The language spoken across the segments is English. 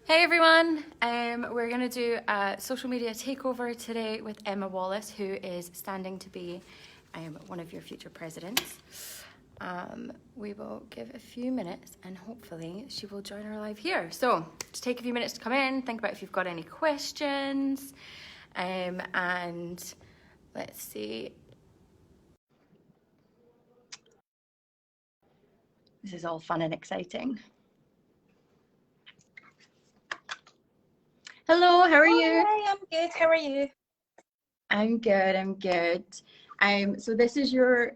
Hey everyone, we're going to do a social media takeover today with Emma Wallace, who is standing to be one of your future presidents. We will give a few minutes and hopefully she will join our live here. So just take a few minutes to come in, think about if you've got any questions, and let's see. This is all fun and exciting. Hello, how are you? Hi, I'm good. How are you? I'm good. So this is your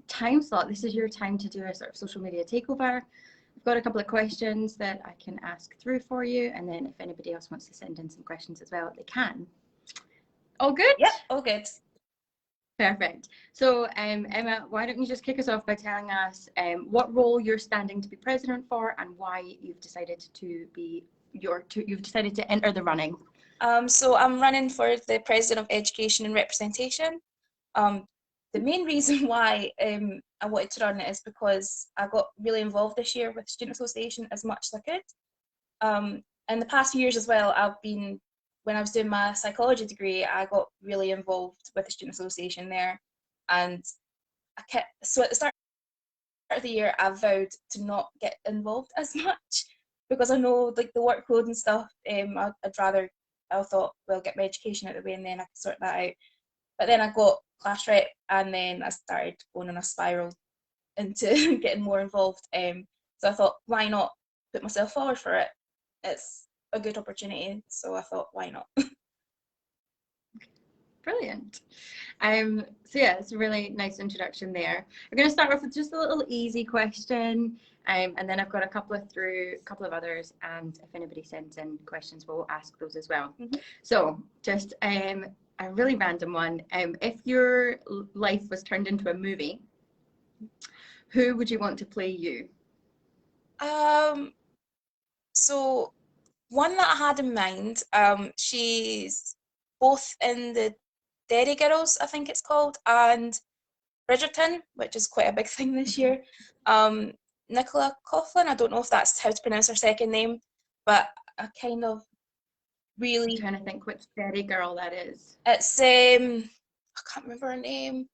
time slot. This is your time to do a sort of social media takeover. I've got a couple of questions that I can ask through for you, and then if anybody else wants to send in some questions as well, they can. All good? Yep, all good. Perfect. So Emma, why don't you just kick us off by telling us what role you're standing to be president for and why you've decided to enter the running. So I'm running for the President of Education and Representation. The main reason why I wanted to run it is because I got really involved this year with Student Association as much as I could. In the past few years as well, when I was doing my psychology degree, I got really involved with the Student Association there. And so at the start of the year, I vowed to not get involved as much because I know like the workload and stuff. I thought, well, get my education out of the way and then I could sort that out. But then I got class rep and then I started going on a spiral into getting more involved. So I thought, why not put myself forward for it? It's a good opportunity. So I thought, why not? Brilliant. So yeah, it's a really nice introduction there. We're going to start off with just a little easy question, and then I've got a couple of others, and if anybody sends in questions, we'll ask those as well. Mm-hmm. So just a really random one. If your life was turned into a movie, who would you want to play you? So one that I had in mind, she's both in the Derry Girls, I think it's called, and Bridgerton, which is quite a big thing this year. Nicola Coughlan, I don't know if that's how to pronounce her second name, but I kind of really... I'm trying to think which Derry girl that is. It's, I can't remember her name.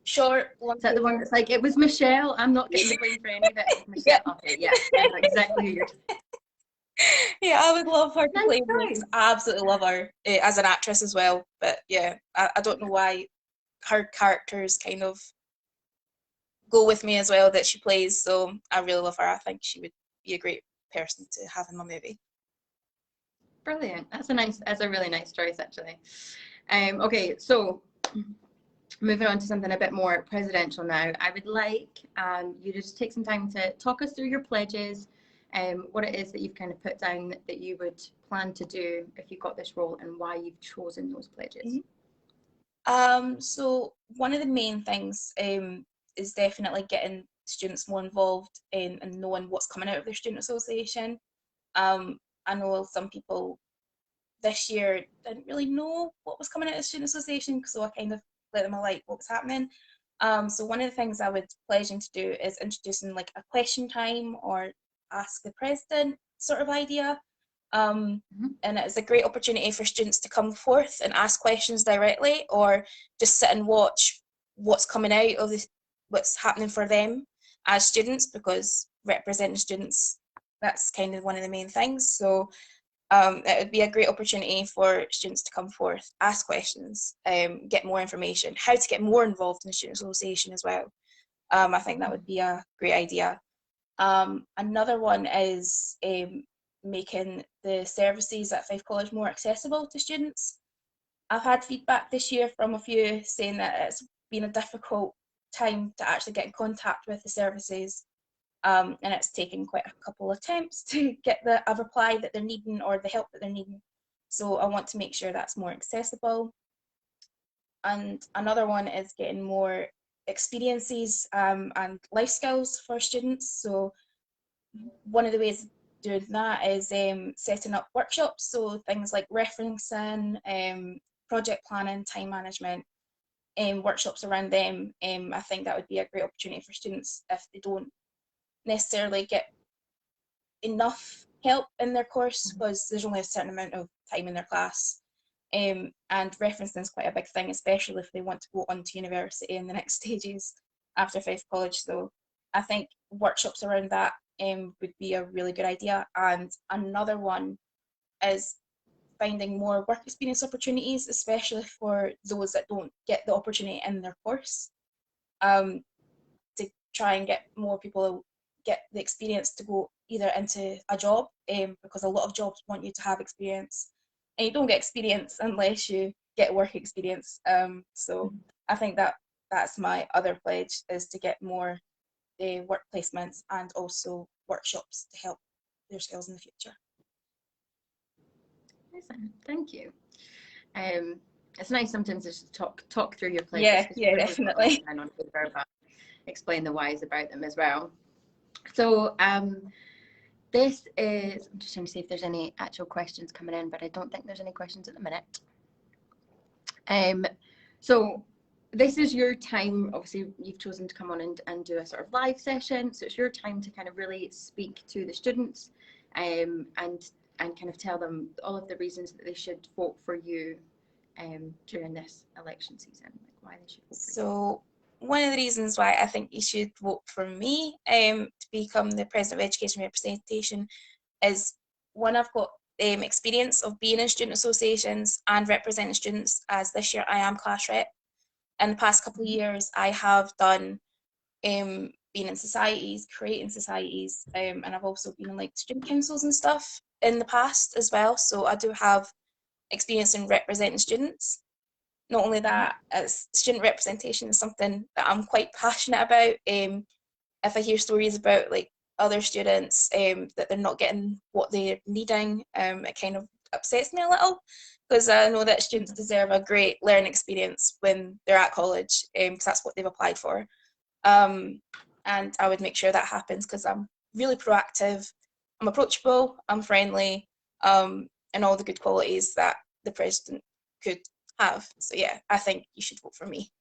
Short one. Is that the one that's like, it was Michelle? I'm not getting the blame for any of it. It was Michelle. Yeah. Okay, yeah, I know exactly who you're talking. Yeah, I would love her to play me. I absolutely love her as an actress as well. But yeah, I don't know why her characters kind of go with me as well that she plays. So I really love her. I think she would be a great person to have in my movie. Brilliant. That's a really nice choice actually. Okay, so moving on to something a bit more presidential now. I would like you to just take some time to talk us through your pledges, what it is that you've kind of put down that you would plan to do if you got this role and why you've chosen those pledges. So one of the main things is definitely getting students more involved in and knowing what's coming out of their student association. I know some people this year didn't really know what was coming out of the student association, so I kind of let them alight what was happening. So one of the things I would pledging to do is introducing like a question time or ask the president sort of idea. And it's a great opportunity for students to come forth and ask questions directly or just sit and watch what's coming out of what's happening for them as students, because representing students, that's kind of one of the main things. So it would be a great opportunity for students to come forth, ask questions, get more information, how to get more involved in the student association as well. I think that would be a great idea. Another one is making the services at Fife College more accessible to students. I've had feedback this year from a few saying that it's been a difficult time to actually get in contact with the services, and it's taken quite a couple of attempts to get a reply that they're needing or the help that they're needing. So I want to make sure that's more accessible. And another one is getting more experiences and life skills for students. So one of the ways of doing that is setting up workshops, so things like referencing, project planning, time management, workshops around them. I think that would be a great opportunity for students if they don't necessarily get enough help in their course because there's only a certain amount of time in their class. And referencing is quite a big thing, especially if they want to go on to university in the next stages after Fife College. So I think workshops around that would be a really good idea. And another one is finding more work experience opportunities, especially for those that don't get the opportunity in their course, to try and get more people get the experience to go either into a job, because a lot of jobs want you to have experience, and you don't get experience unless you get work experience. So I think that's my other pledge, is to get more work placements and also workshops to help their skills in the future. Thank you. It's nice sometimes to just talk through your pledges. Yeah, definitely. And on paper, but explain the whys about them as well. So this is, I'm just trying to see if there's any actual questions coming in, but I don't think there's any questions at the minute. So this is your time. Obviously, you've chosen to come on and do a sort of live session. So it's your time to kind of really speak to the students, and kind of tell them all of the reasons that they should vote for you during this election season, like why they should vote for you. So one of the reasons why I think you should vote for me to become the President of Education Representation is, one, I've got experience of being in student associations and representing students, as this year I am class rep. In the past couple of years I have done being in societies, creating societies, and I've also been in like student councils and stuff in the past as well, so I do have experience in representing students. Not only that, as student representation is something that I'm quite passionate about. If I hear stories about like other students that they're not getting what they're needing, it kind of upsets me a little, because I know that students deserve a great learning experience when they're at college, because that's what they've applied for. And I would make sure that happens, because I'm really proactive, I'm approachable, I'm friendly, and all the good qualities that the president could have. So yeah, I think you should vote for me.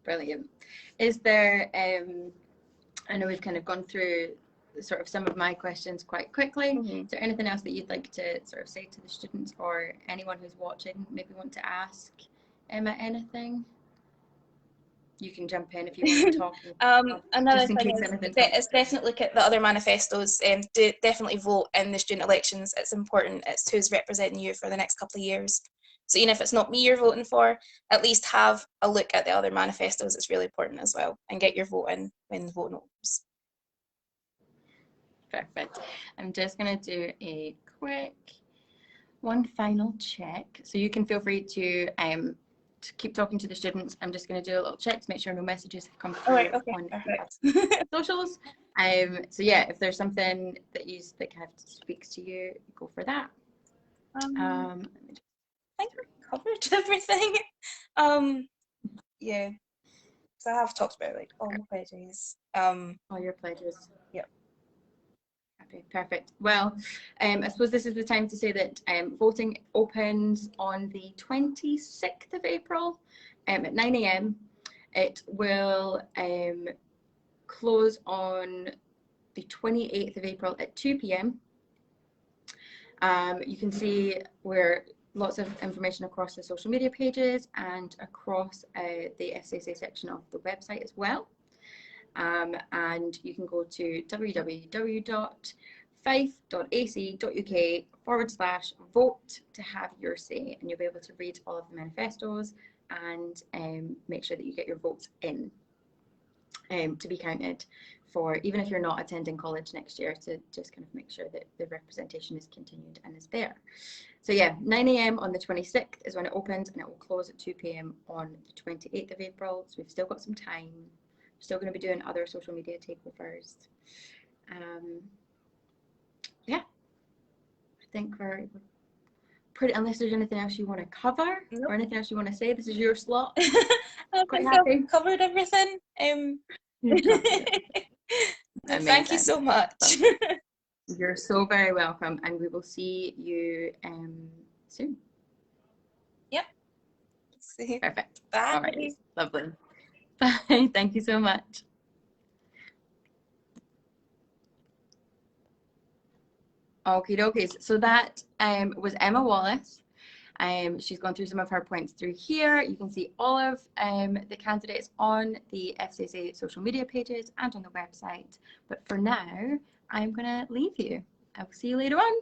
Brilliant. Is there, I know we've kind of gone through sort of some of my questions quite quickly. Is there anything else that you'd like to sort of say to the students, or anyone who's watching maybe want to ask Emma anything? You can jump in if you want to talk. Another thing is definitely look at the other manifestos. Do definitely vote in the student elections. It's important. It's who's representing you for the next couple of years. So even if it's not me you're voting for, at least have a look at the other manifestos. It's really important as well, and get your vote in when the vote opens. Perfect. I'm just going to do a quick one final check. So you can feel free to keep talking to the students. I'm just going to do a little check to make sure no messages have come through on socials. So yeah, if there's something that kind of speaks to you, go for that. I think we covered everything. Yeah, so I have talked about like all my pledges. All your pledges. Yep. Okay, perfect. Well, I suppose this is the time to say that voting opens on the 26th of April at 9 a.m. It will close on the 28th of April at 2 p.m. You can see where lots of information across the social media pages and across the SSA section of the website as well. And you can go to www.fife.ac.uk/vote to have your say, and you'll be able to read all of the manifestos and make sure that you get your votes in to be counted for, even if you're not attending college next year, to just kind of make sure that the representation is continued and is there. So yeah, 9 a.m. on the 26th is when it opens, and it will close at 2 p.m. on the 28th of April. So we've still got some time. We're still going to be doing other social media takeovers. Yeah, I think we're pretty, unless there's anything else you want to cover. Nope. Or anything else you want to say. This is your slot. I think I've covered everything. Thank you so much. You're so very welcome, and we will see you soon. Yep. Perfect. Bye. All right. Lovely. Bye. Thank you so much. Okie dokies. So that was Emma Wallace. She's gone through some of her points through here. You can see all of the candidates on the FCSA social media pages and on the website. But for now, I'm going to leave you. I will see you later on.